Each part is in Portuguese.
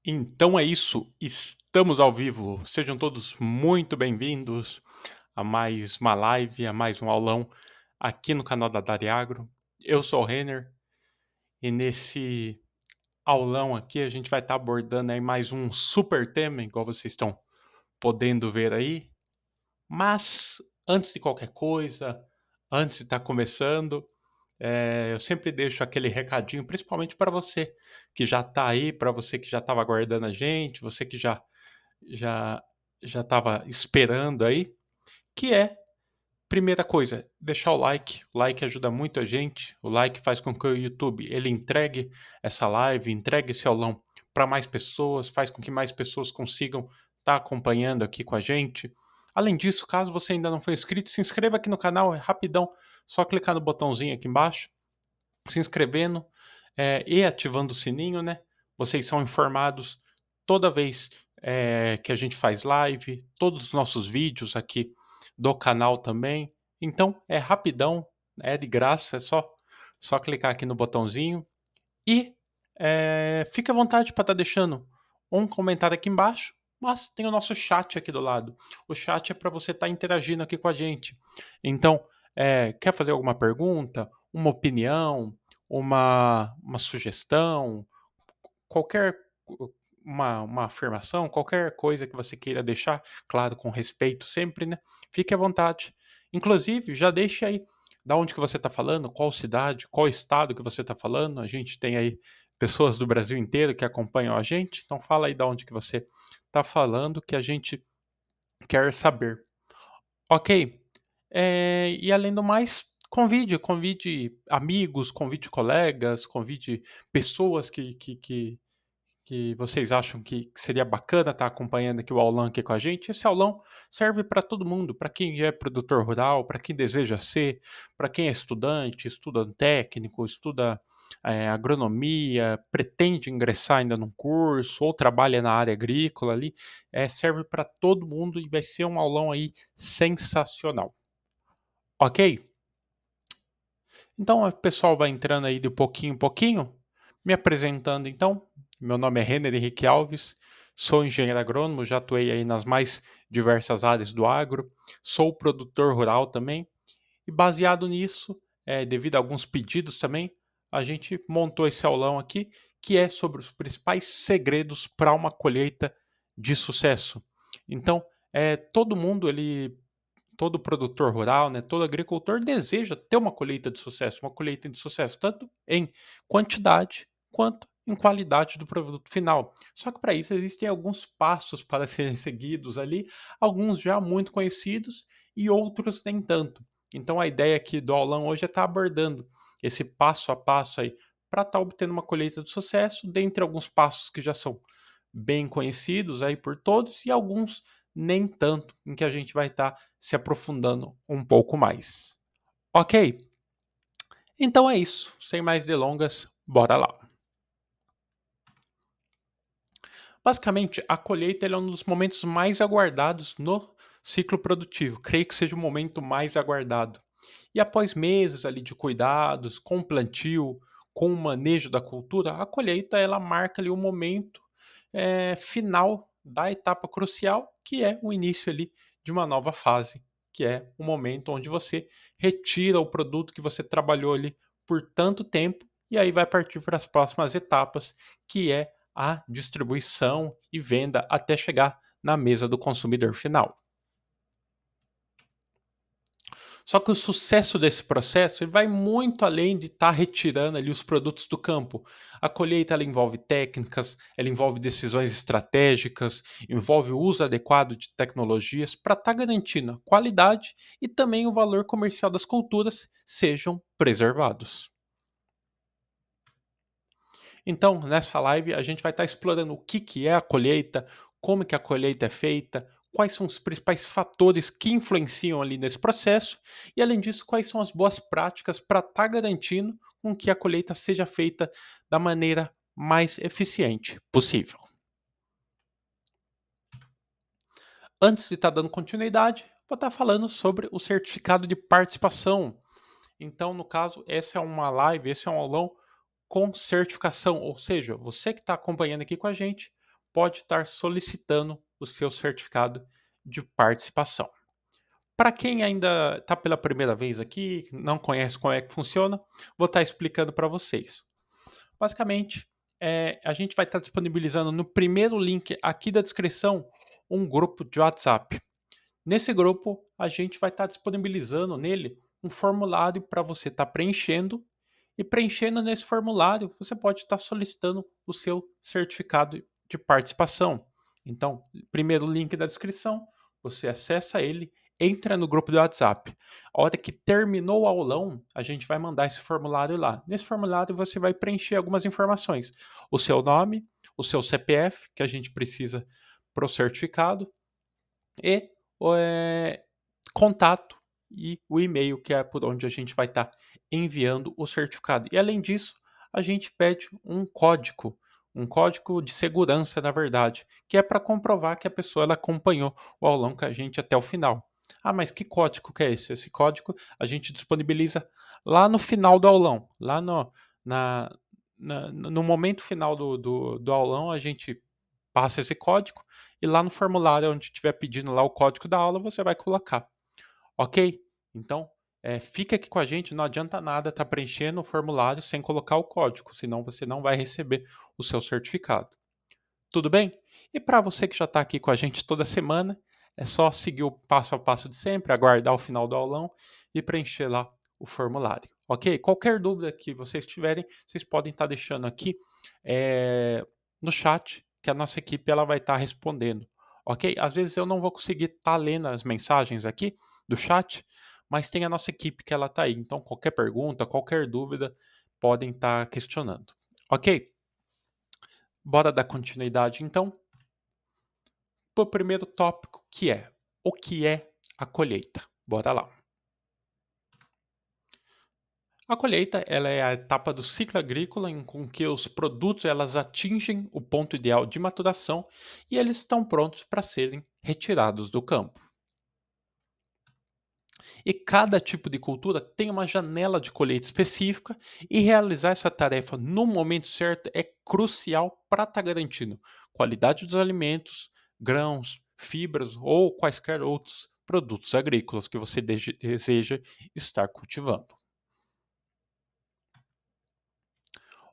Então é isso, estamos ao vivo. Sejam todos muito bem-vindos a mais uma live, a mais um aulão aqui no canal da Dariagro. Eu sou o Renner e nesse aulão aqui a gente vai estar abordando aí mais um super tema, igual vocês estão podendo ver aí. Mas antes de qualquer coisa, antes de estar começando, eu sempre deixo aquele recadinho, principalmente para você que já está aí, para você que já estava aguardando a gente, você que já já estava esperando aí, que é, primeira coisa, deixar o like. O like ajuda muito a gente. O like faz com que o YouTube ele entregue essa live, entregue esse aulão para mais pessoas, faz com que mais pessoas consigam estar acompanhando aqui com a gente. Além disso, caso você ainda não for inscrito, se inscreva aqui no canal, é rapidão, só clicar no botãozinho aqui embaixo, se inscrevendo e ativando o sininho, né? Vocês são informados toda vez que a gente faz live, todos os nossos vídeos aqui do canal também. Então é rapidão, é de graça, é só clicar aqui no botãozinho e fique à vontade para estar deixando um comentário aqui embaixo. Mas tem o nosso chat aqui do lado. O chat é para você estar interagindo aqui com a gente. Então, quer fazer alguma pergunta, uma opinião, uma sugestão, qualquer uma afirmação, qualquer coisa que você queira deixar, claro, com respeito sempre, né? Fique à vontade. Inclusive, já deixe aí da onde que você está falando, qual cidade, qual estado que você está falando. A gente tem aí pessoas do Brasil inteiro que acompanham a gente, então fala aí da onde que você está falando que a gente quer saber. Ok? E além do mais, convide amigos, convide colegas, convide pessoas que vocês acham que seria bacana estar acompanhando aqui o aulão aqui com a gente. Esse aulão serve para todo mundo, para quem é produtor rural, para quem deseja ser, para quem é estudante, estuda técnico, estuda agronomia, pretende ingressar ainda num curso ou trabalha na área agrícola ali, serve para todo mundo e vai ser um aulão aí sensacional. Ok? Então o pessoal vai entrando aí de pouquinho em pouquinho, me apresentando então. Meu nome é Renner Henrique Alves, sou engenheiro agrônomo, já atuei aí nas mais diversas áreas do agro, sou produtor rural também, e baseado nisso, devido a alguns pedidos também, a gente montou esse aulão aqui, que é sobre os principais segredos para uma colheita de sucesso. Então, todo mundo ele todo produtor rural, né, todo agricultor deseja ter uma colheita de sucesso tanto em quantidade quanto em qualidade do produto final. Só que para isso existem alguns passos para serem seguidos ali, alguns já muito conhecidos e outros nem tanto. Então a ideia aqui do aulão hoje é estar abordando esse passo a passo aí para estar obtendo uma colheita de sucesso, dentre alguns passos que já são bem conhecidos aí por todos e alguns nem tanto, em que a gente vai estar se aprofundando um pouco mais. Ok? Então é isso. Sem mais delongas, bora lá. Basicamente, a colheita é um dos momentos mais aguardados no ciclo produtivo. Creio que seja o momento mais aguardado. E após meses ali de cuidados, com o plantio, com o manejo da cultura, a colheita ela marca ali o momento final da etapa crucial, que é o início ali de uma nova fase, que é o momento onde você retira o produto que você trabalhou ali por tanto tempo e aí vai partir para as próximas etapas, que é a distribuição e venda até chegar na mesa do consumidor final. Só que o sucesso desse processo ele vai muito além de estar retirando ali os produtos do campo. A colheita ela envolve técnicas, ela envolve decisões estratégicas, envolve o uso adequado de tecnologias para estar garantindo a qualidade e também o valor comercial das culturas sejam preservados. Então, nessa live, a gente vai estar explorando o que é a colheita, como que a colheita é feita, quais são os principais fatores que influenciam ali nesse processo e, além disso, quais são as boas práticas para estar garantindo com que a colheita seja feita da maneira mais eficiente possível. Antes de estar dando continuidade, vou estar falando sobre o certificado de participação. Então, no caso, essa é uma live, esse é um aulão com certificação, ou seja, você que está acompanhando aqui com a gente pode estar solicitando o seu certificado de participação. Para quem ainda está pela primeira vez aqui, não conhece como é que funciona, vou estar explicando para vocês. Basicamente, a gente vai estar disponibilizando no primeiro link aqui da descrição um grupo de WhatsApp. Nesse grupo, a gente vai estar disponibilizando nele um formulário para você estar preenchendo, e preenchendo nesse formulário, você pode estar solicitando o seu certificado de participação. Então, primeiro link da descrição, você acessa ele, entra no grupo do WhatsApp. A hora que terminou o aulão, a gente vai mandar esse formulário lá. Nesse formulário, você vai preencher algumas informações: o seu nome, o seu CPF, que a gente precisa para o certificado, e contato e o e-mail, que é por onde a gente vai estar enviando o certificado. E além disso, a gente pede um código de segurança, na verdade, que é para comprovar que a pessoa ela acompanhou o aulão com a gente até o final. Ah, mas que código que é esse? Esse código a gente disponibiliza lá no final do aulão, lá na, no momento final do aulão, a gente passa esse código e lá no formulário onde estiver pedindo lá o código da aula, você vai colocar. Ok? Então, fica aqui com a gente, não adianta nada estar preenchendo o formulário sem colocar o código, senão você não vai receber o seu certificado. Tudo bem? E para você que já está aqui com a gente toda semana, é só seguir o passo a passo de sempre, aguardar o final do aulão e preencher lá o formulário. Ok? Qualquer dúvida que vocês tiverem, vocês podem estar deixando aqui no chat, que a nossa equipe ela vai estar respondendo. Ok? Às vezes eu não vou conseguir estar lendo as mensagens aqui do chat, mas tem a nossa equipe que ela está aí. Então, qualquer pergunta, qualquer dúvida, podem estar questionando. Ok? Bora dar continuidade então para o primeiro tópico, que é o que é a colheita. Bora lá. A colheita ela é a etapa do ciclo agrícola em que os produtos elas atingem o ponto ideal de maturação e eles estão prontos para serem retirados do campo. E cada tipo de cultura tem uma janela de colheita específica e realizar essa tarefa no momento certo é crucial para estar garantindo qualidade dos alimentos, grãos, fibras ou quaisquer outros produtos agrícolas que você deseja estar cultivando.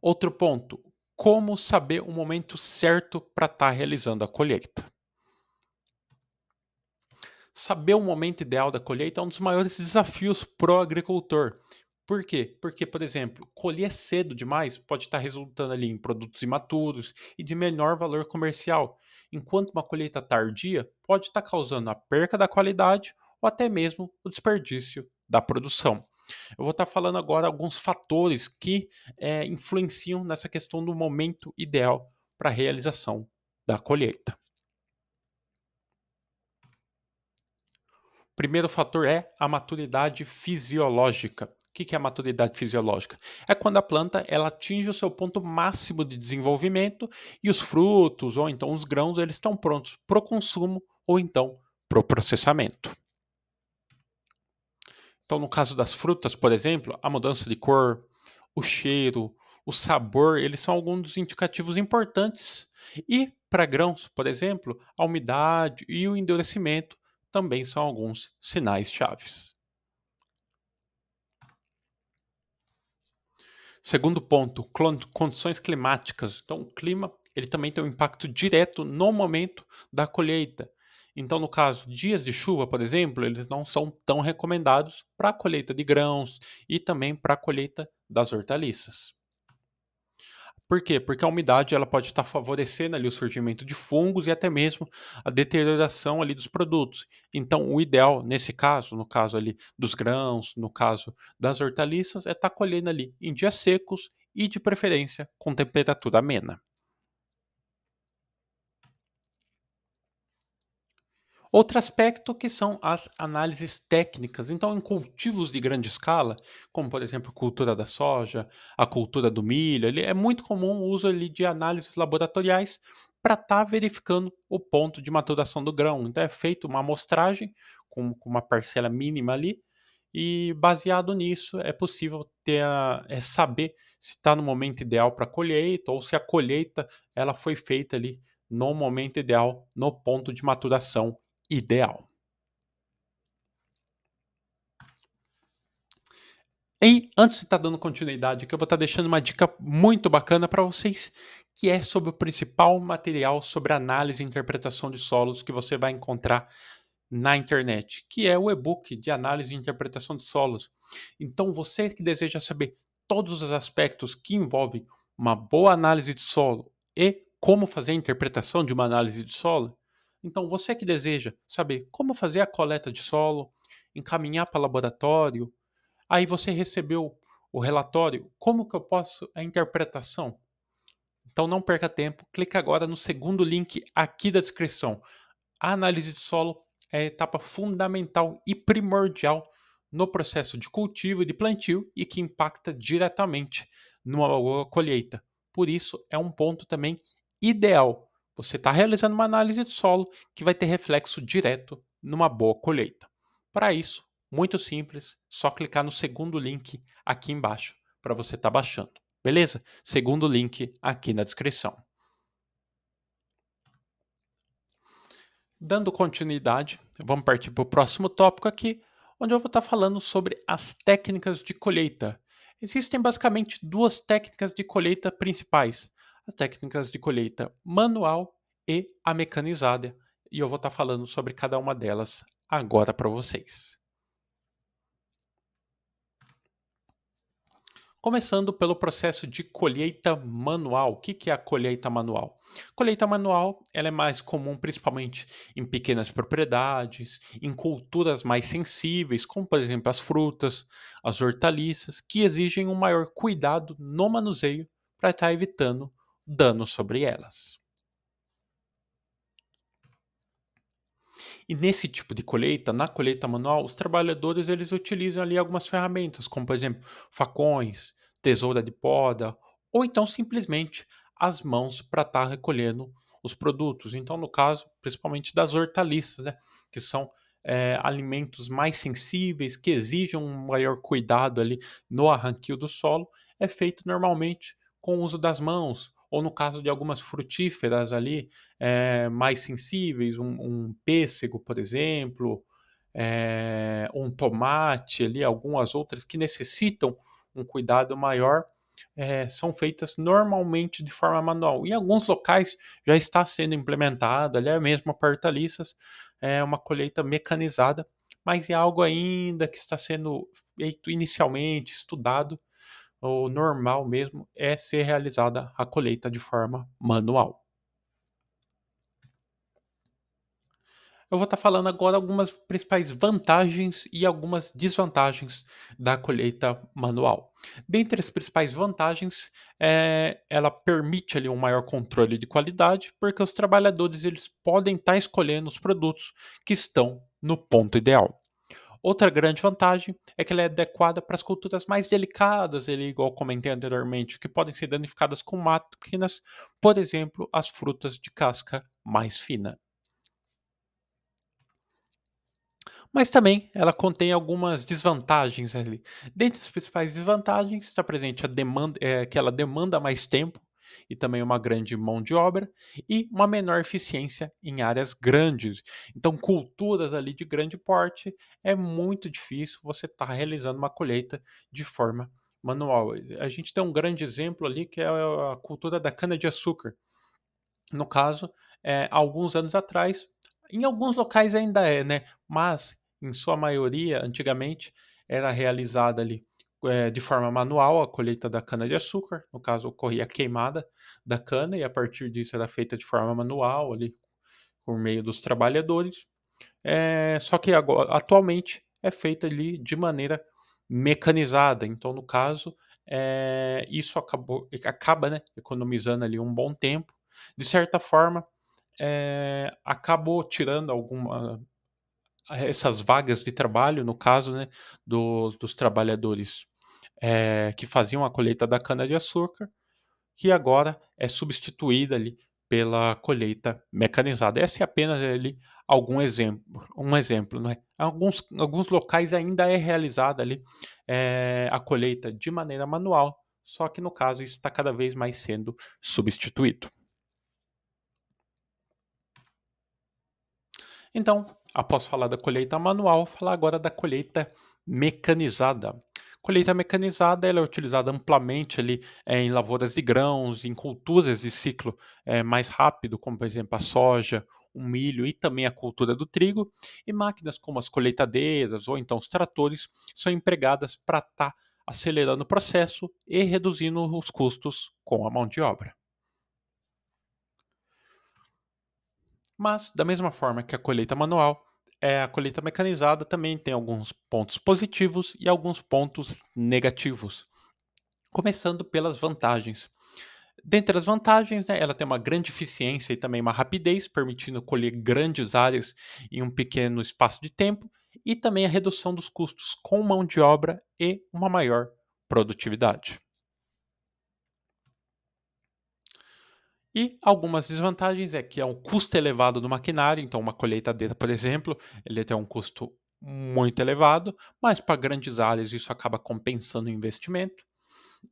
Outro ponto: como saber o momento certo para estar realizando a colheita? Saber o momento ideal da colheita é um dos maiores desafios para o agricultor. Por quê? Porque, por exemplo, colher cedo demais pode estar resultando ali em produtos imaturos e de menor valor comercial, enquanto uma colheita tardia pode estar causando a perca da qualidade ou até mesmo o desperdício da produção. Eu vou estar falando agora alguns fatores que influenciam nessa questão do momento ideal para a realização da colheita. Primeiro fator é a maturidade fisiológica. O que é a maturidade fisiológica? É quando a planta ela atinge o seu ponto máximo de desenvolvimento e os frutos ou então os grãos eles estão prontos para o consumo ou então para o processamento. Então, no caso das frutas, por exemplo, a mudança de cor, o cheiro, o sabor, eles são alguns dos indicativos importantes. E para grãos, por exemplo, a umidade e o endurecimento também são alguns sinais chaves. Segundo ponto, condições climáticas. Então, o clima ele também tem um impacto direto no momento da colheita. Então, no caso, dias de chuva, por exemplo, eles não são tão recomendados para a colheita de grãos e também para a colheita das hortaliças. Por quê? Porque a umidade ela pode estar favorecendo ali o surgimento de fungos e até mesmo a deterioração ali dos produtos. Então, o ideal nesse caso, no caso ali dos grãos, no caso das hortaliças, é estar colhendo ali em dias secos e de preferência com temperatura amena. Outro aspecto que são as análises técnicas. Então, em cultivos de grande escala, como por exemplo a cultura da soja, a cultura do milho, é muito comum o uso ali de análises laboratoriais para estar verificando o ponto de maturação do grão. Então, é feita uma amostragem com uma parcela mínima ali, e baseado nisso é possível saber se está no momento ideal para a colheita ou se a colheita ela foi feita ali no momento ideal, no ponto de maturação ideal. E antes de estar dando continuidade aqui, eu vou estar deixando uma dica muito bacana para vocês, que é sobre o principal material sobre análise e interpretação de solos que você vai encontrar na internet, que é o e-book de análise e interpretação de solos. Então, você que deseja saber todos os aspectos que envolvem uma boa análise de solo e como fazer a interpretação de uma análise de solo, então você que deseja saber como fazer a coleta de solo, encaminhar para o laboratório, aí você recebeu o relatório, como que eu posso a interpretação? Então não perca tempo, clica agora no segundo link aqui da descrição. A análise de solo é a etapa fundamental e primordial no processo de cultivo e de plantio e que impacta diretamente numa boa colheita. Por isso, é um ponto também ideal. Você está realizando uma análise de solo que vai ter reflexo direto numa boa colheita. Para isso, muito simples, só clicar no segundo link aqui embaixo para você estar baixando. Beleza? Segundo link aqui na descrição. Dando continuidade, vamos partir para o próximo tópico aqui, onde eu vou estar falando sobre as técnicas de colheita. Existem basicamente duas técnicas de colheita principais: as técnicas de colheita manual e a mecanizada. E eu vou estar falando sobre cada uma delas agora para vocês. Começando pelo processo de colheita manual. O que é a colheita manual? Colheita manual ela é mais comum principalmente em pequenas propriedades, em culturas mais sensíveis, como por exemplo as frutas, as hortaliças, que exigem um maior cuidado no manuseio para estar evitando danos sobre elas. E nesse tipo de colheita, na colheita manual, os trabalhadores eles utilizam ali algumas ferramentas, como por exemplo, facões, tesoura de poda, ou então simplesmente as mãos para estar recolhendo os produtos. Então, no caso, principalmente das hortaliças, né, que são alimentos mais sensíveis, que exigem um maior cuidado ali no arranquio do solo, é feito normalmente com o uso das mãos, ou no caso de algumas frutíferas ali, mais sensíveis, um pêssego, por exemplo, um tomate ali, algumas outras que necessitam um cuidado maior, são feitas normalmente de forma manual. Em alguns locais já está sendo implementada, ali é mesmo para hortaliças, uma colheita mecanizada, mas é algo ainda que está sendo feito inicialmente, estudado. O normal mesmo é ser realizada a colheita de forma manual. Eu vou estar falando agora algumas principais vantagens e algumas desvantagens da colheita manual. Dentre as principais vantagens, ela permite ali um maior controle de qualidade, porque os trabalhadores eles podem estar escolhendo os produtos que estão no ponto ideal. Outra grande vantagem é que ela é adequada para as culturas mais delicadas, ele, igual comentei anteriormente, que podem ser danificadas com máquinas, por exemplo, as frutas de casca mais fina. Mas também ela contém algumas desvantagens ali. Dentre as principais desvantagens está presente a demanda, que ela demanda mais tempo e também uma grande mão de obra e uma menor eficiência em áreas grandes. Então, culturas ali de grande porte é muito difícil você estar realizando uma colheita de forma manual. A gente tem um grande exemplo ali que é a cultura da cana-de-açúcar. No caso, alguns anos atrás, em alguns locais ainda é, né, mas em sua maioria, antigamente, era realizada ali, de forma manual a colheita da cana-de-açúcar, no caso ocorria a queimada da cana e a partir disso era feita de forma manual ali, por meio dos trabalhadores, só que agora atualmente é feita ali de maneira mecanizada, então no caso, isso acaba, né, economizando ali um bom tempo. De certa forma, acabou tirando alguma essas vagas de trabalho, no caso, né, dos trabalhadores, que faziam a colheita da cana-de-açúcar, que agora é substituída ali pela colheita mecanizada. Essa é apenas ali um exemplo, não é? Alguns locais ainda é realizada ali a colheita de maneira manual, só que no caso isso está cada vez mais sendo substituído. Então, após falar da colheita manual, falar agora da colheita mecanizada. Colheita mecanizada ela é utilizada amplamente ali em lavouras de grãos, em culturas de ciclo mais rápido, como por exemplo a soja, o milho e também a cultura do trigo. E máquinas como as colheitadeiras ou então os tratores são empregadas para estar acelerando o processo e reduzindo os custos com a mão de obra. Mas, da mesma forma que a colheita manual, a colheita mecanizada também tem alguns pontos positivos e alguns pontos negativos. Começando pelas vantagens. Dentre as vantagens, né, ela tem uma grande eficiência e também uma rapidez, permitindo colher grandes áreas em um pequeno espaço de tempo, e também a redução dos custos com mão de obra e uma maior produtividade. E algumas desvantagens é que é um custo elevado do maquinário, então uma colheitadeira, por exemplo, ele tem um custo muito elevado, mas para grandes áreas isso acaba compensando o investimento.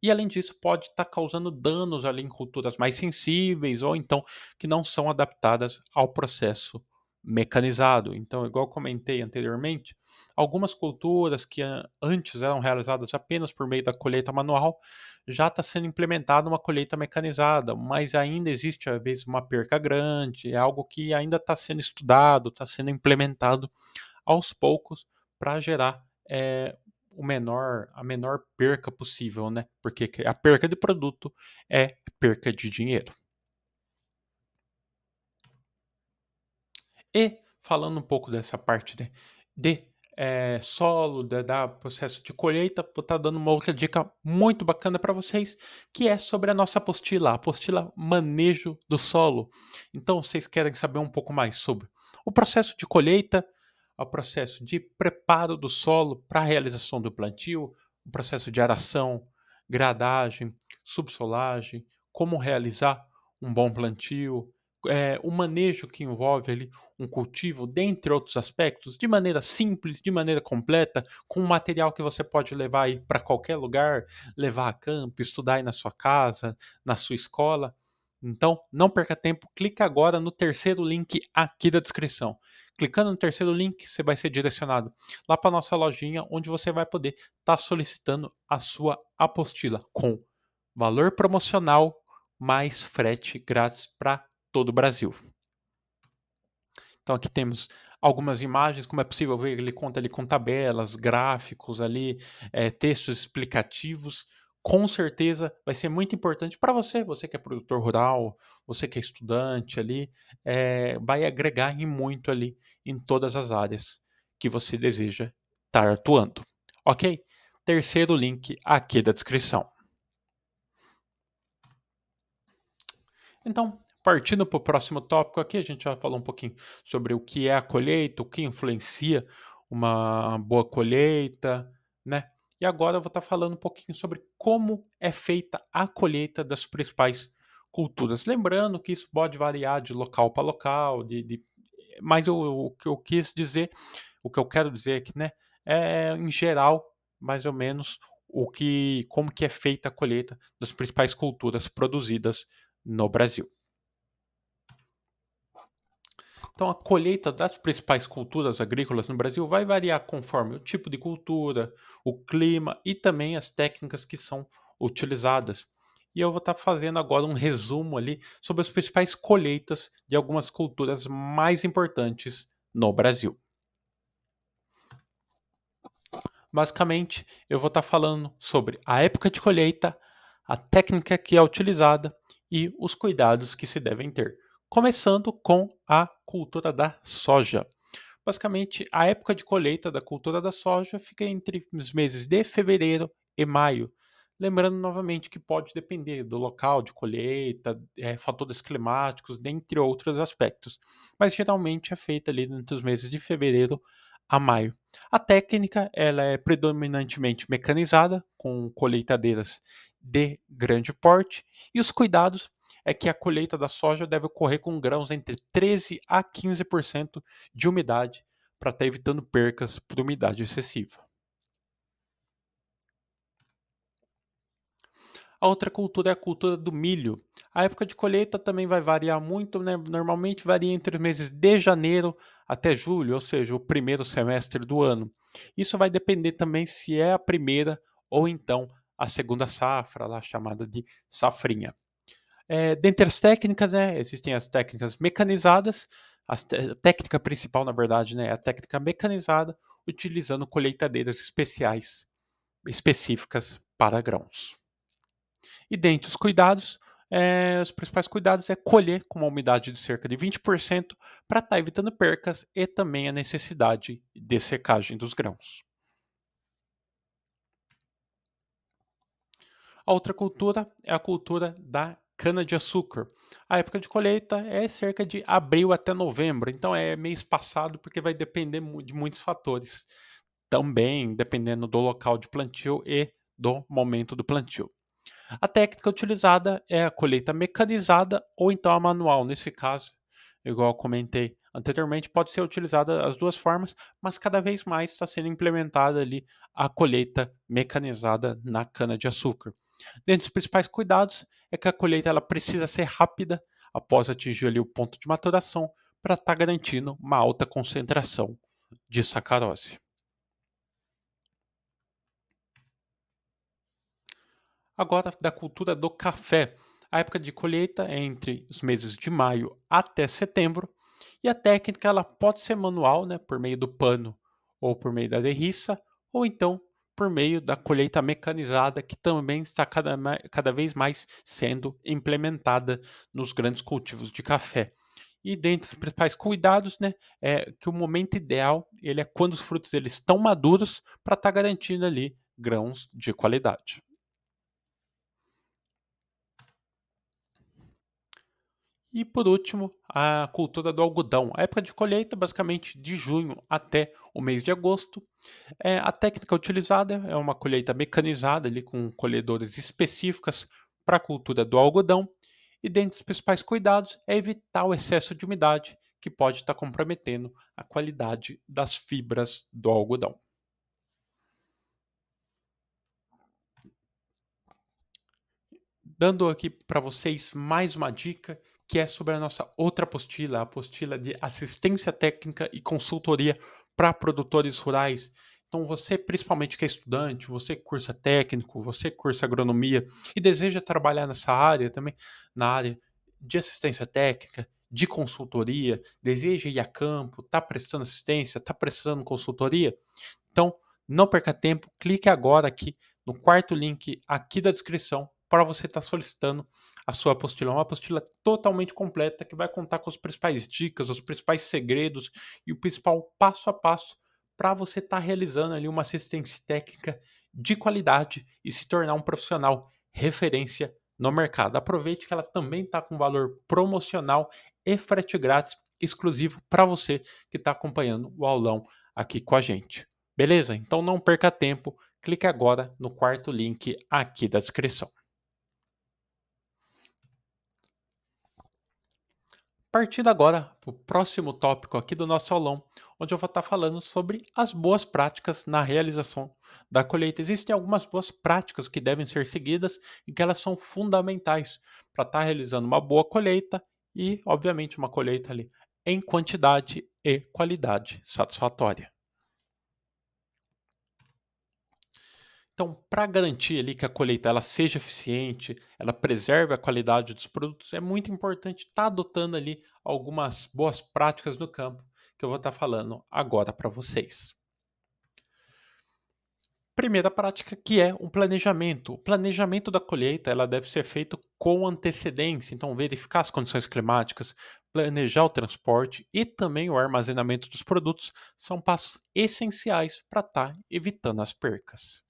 E além disso, pode estar causando danos ali em culturas mais sensíveis ou então que não são adaptadas ao processo mecanizado. Então, igual eu comentei anteriormente, algumas culturas que antes eram realizadas apenas por meio da colheita manual, já está sendo implementada uma colheita mecanizada, mas ainda existe às vezes uma perca grande, é algo que ainda está sendo estudado, está sendo implementado aos poucos para gerar a menor perca possível, né? Porque a perca de produto é perca de dinheiro. E falando um pouco dessa parte de solo, da processo de colheita, vou estar dando uma outra dica muito bacana para vocês, que é sobre a nossa apostila, a apostila Manejo do Solo. Então, vocês querem saber um pouco mais sobre o processo de colheita, o processo de preparo do solo para a realização do plantio, o processo de aração, gradagem, subsolagem, como realizar um bom plantio, o manejo que envolve ali um cultivo, dentre outros aspectos, de maneira simples, de maneira completa, com um material que você pode levar aí para qualquer lugar, levar a campo, estudar aí na sua casa, na sua escola. Então, não perca tempo, clica agora no terceiro link aqui da descrição. Clicando no terceiro link, você vai ser direcionado lá para nossa lojinha, onde você vai poder estar solicitando a sua apostila com valor promocional mais frete grátis para todo o Brasil. Então aqui temos algumas imagens, como é possível ver, ele conta ali com tabelas, gráficos ali, textos explicativos. Com certeza vai ser muito importante para você, você que é produtor rural, você que é estudante ali, vai agregar em muito ali em todas as áreas que você deseja estar atuando. Ok? Terceiro link aqui da descrição. Então, partindo para o próximo tópico aqui, a gente já falou um pouquinho sobre o que é a colheita, o que influencia uma boa colheita, né? E agora eu vou estar falando um pouquinho sobre como é feita a colheita das principais culturas. Lembrando que isso pode variar de local para local, mas o que eu quis dizer, o que eu quero dizer aqui, né, é em geral, mais ou menos, como que é feita a colheita das principais culturas produzidas no Brasil. Então, a colheita das principais culturas agrícolas no Brasil vai variar conforme o tipo de cultura, o clima e também as técnicas que são utilizadas. E eu vou estar fazendo agora um resumo ali sobre as principais colheitas de algumas culturas mais importantes no Brasil. Basicamente, eu vou estar falando sobre a época de colheita, a técnica que é utilizada e os cuidados que se devem ter. Começando com a cultura da soja. Basicamente, a época de colheita da cultura da soja fica entre os meses de fevereiro e maio. Lembrando novamente que pode depender do local de colheita, fatores climáticos, dentre outros aspectos. Mas geralmente é feita ali entre os meses de fevereiro a maio. A técnica ela é predominantemente mecanizada, com colheitadeiras de grande porte, e os cuidados é que a colheita da soja deve ocorrer com grãos entre 13 a 15% de umidade para estar evitando percas por umidade excessiva. A outra cultura é a cultura do milho. A época de colheita também vai variar muito, né? Normalmente varia entre os meses de janeiro até julho, ou seja, o primeiro semestre do ano. Isso vai depender também se é a primeira ou então a segunda safra, lá chamada de safrinha. Dentre as técnicas, né, existem as técnicas mecanizadas, a técnica principal, na verdade, né, é a técnica mecanizada, utilizando colheitadeiras específicas para grãos. E dentre os cuidados, os principais cuidados é colher com uma umidade de cerca de 20% para estar evitando percas e também a necessidade de secagem dos grãos. A outra cultura é a cultura da cana-de-açúcar. A época de colheita é cerca de abril até novembro, então é mês passado porque vai depender de muitos fatores. Também dependendo do local de plantio e do momento do plantio. A técnica utilizada é a colheita mecanizada ou então a manual. Nesse caso, igual eu comentei anteriormente, pode ser utilizada as duas formas, mas cada vez mais está sendo implementada ali a colheita mecanizada na cana-de-açúcar. Dentre os principais cuidados é que a colheita ela precisa ser rápida após atingir ali o ponto de maturação para estar garantindo uma alta concentração de sacarose. Agora, da cultura do café. A época de colheita é entre os meses de maio até setembro, e a técnica ela pode ser manual, né, por meio do pano ou por meio da derriça, ou então por meio da colheita mecanizada, que também está cada vez mais sendo implementada nos grandes cultivos de café. E dentre os principais cuidados, né, é que o momento ideal ele é quando os frutos eles estão maduros para estar garantindo ali grãos de qualidade. E por último, a cultura do algodão. A época de colheita, basicamente de junho até o mês de agosto. A técnica utilizada é uma colheita mecanizada, ali, com colhedores específicas para a cultura do algodão. E dentre os principais cuidados é evitar o excesso de umidade, que pode estar comprometendo a qualidade das fibras do algodão. Dando aqui para vocês mais uma dica, que é sobre a nossa outra apostila, a apostila de assistência técnica e consultoria para produtores rurais. Então, você, principalmente que é estudante, você que cursa técnico, você que cursa agronomia e deseja trabalhar nessa área também, na área de assistência técnica, de consultoria, deseja ir a campo, está prestando assistência, está prestando consultoria, então, não perca tempo, clique agora aqui no quarto link aqui da descrição para você estar solicitando a sua apostila. É uma apostila totalmente completa que vai contar com as principais dicas, os principais segredos e o principal passo a passo para você estar realizando ali uma assistência técnica de qualidade e se tornar um profissional referência no mercado. Aproveite que ela também está com valor promocional e frete grátis exclusivo para você que está acompanhando o aulão aqui com a gente. Beleza? Então não perca tempo, clique agora no quarto link aqui da descrição. Partindo agora para o próximo tópico aqui do nosso aulão, onde eu vou estar falando sobre as boas práticas na realização da colheita. Existem algumas boas práticas que devem ser seguidas e que elas são fundamentais para estar realizando uma boa colheita e, obviamente, uma colheita ali em quantidade e qualidade satisfatória. Então, para garantir ali que a colheita ela seja eficiente, ela preserve a qualidade dos produtos, é muito importante estar adotando ali algumas boas práticas no campo, que eu vou estar falando agora para vocês. Primeira prática que é um planejamento. O planejamento da colheita ela deve ser feito com antecedência, então verificar as condições climáticas, planejar o transporte e também o armazenamento dos produtos são passos essenciais para estar evitando as percas.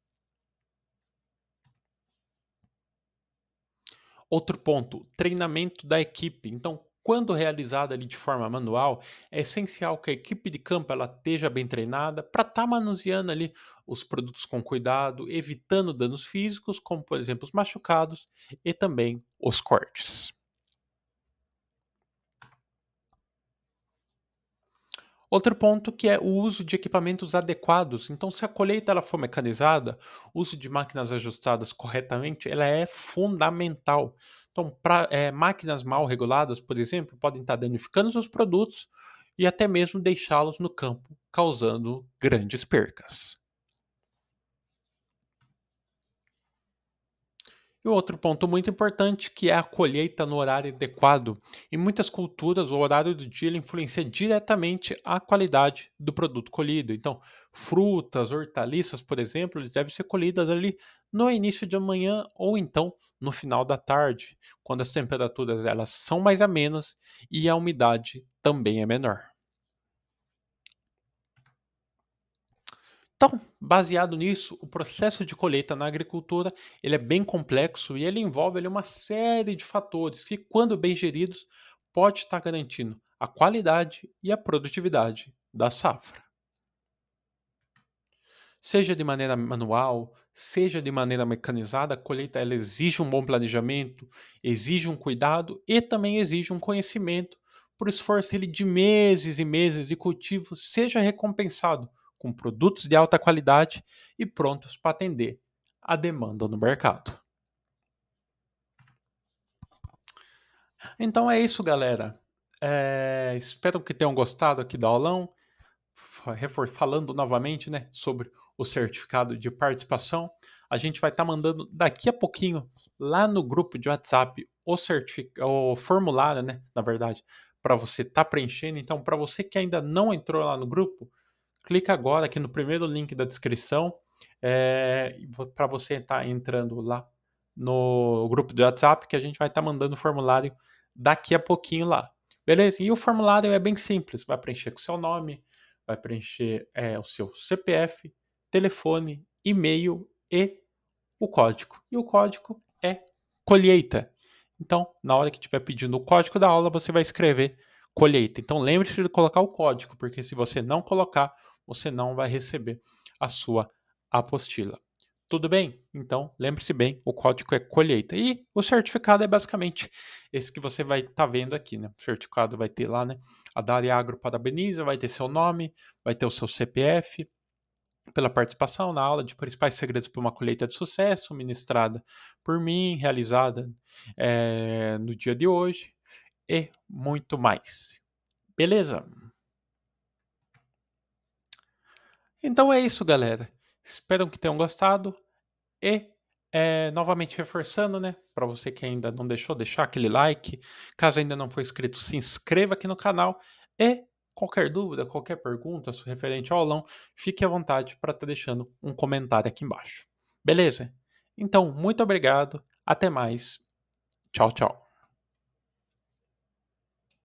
Outro ponto, treinamento da equipe. Então, quando realizada ali de forma manual, é essencial que a equipe de campo ela esteja bem treinada para estar manuseando ali os produtos com cuidado, evitando danos físicos, como por exemplo os machucados e também os cortes. Outro ponto que é o uso de equipamentos adequados. Então, se a colheita ela for mecanizada, o uso de máquinas ajustadas corretamente, ela é fundamental. Então, máquinas mal reguladas, por exemplo, podem estar danificando os produtos e até mesmo deixá-los no campo, causando grandes percas. E outro ponto muito importante que é a colheita no horário adequado. Em muitas culturas, o horário do dia ele influencia diretamente a qualidade do produto colhido. Então, frutas, hortaliças, por exemplo, eles devem ser colhidas ali no início de manhã ou então no final da tarde, quando as temperaturas elas são mais amenas e a umidade também é menor. Então, baseado nisso, o processo de colheita na agricultura ele é bem complexo e ele envolve ali, uma série de fatores que, quando bem geridos, pode estar garantindo a qualidade e a produtividade da safra. Seja de maneira manual, seja de maneira mecanizada, a colheita ela exige um bom planejamento, exige um cuidado e também exige um conhecimento. Por esforço ele de meses e meses de cultivo, seja recompensado com produtos de alta qualidade e prontos para atender a demanda no mercado. Então é isso, galera. Espero que tenham gostado aqui do aulão. Falando novamente, né, sobre o certificado de participação, a gente vai estar mandando daqui a pouquinho lá no grupo de WhatsApp o formulário, né, na verdade, para você estar preenchendo. Então, para você que ainda não entrou lá no grupo, clica agora aqui no primeiro link da descrição, para você estar entrando lá no grupo do WhatsApp, que a gente vai estar mandando o formulário daqui a pouquinho lá. Beleza? E o formulário é bem simples, vai preencher com o seu nome, vai preencher o seu CPF, telefone, e-mail e o código. E o código é colheita. Então, na hora que estiver pedindo o código da aula, você vai escrever colheita. Então, lembre-se de colocar o código, porque se você não colocar, você não vai receber a sua apostila. Tudo bem? Então, lembre-se bem, o código é colheita. E o certificado é basicamente esse que você vai estar vendo aqui, né? O certificado vai ter lá, né? A Daria Agro parabeniza, vai ter seu nome, vai ter o seu CPF, pela participação na aula de principais segredos para uma colheita de sucesso, ministrada por mim, realizada no dia de hoje, e muito mais. Beleza? Então é isso, galera. Espero que tenham gostado. E, novamente reforçando, né, para você que ainda não deixou, deixar aquele like. Caso ainda não for inscrito, se inscreva aqui no canal. E qualquer dúvida, qualquer pergunta referente ao aulão, fique à vontade para estar deixando um comentário aqui embaixo. Beleza? Então, muito obrigado. Até mais. Tchau, tchau.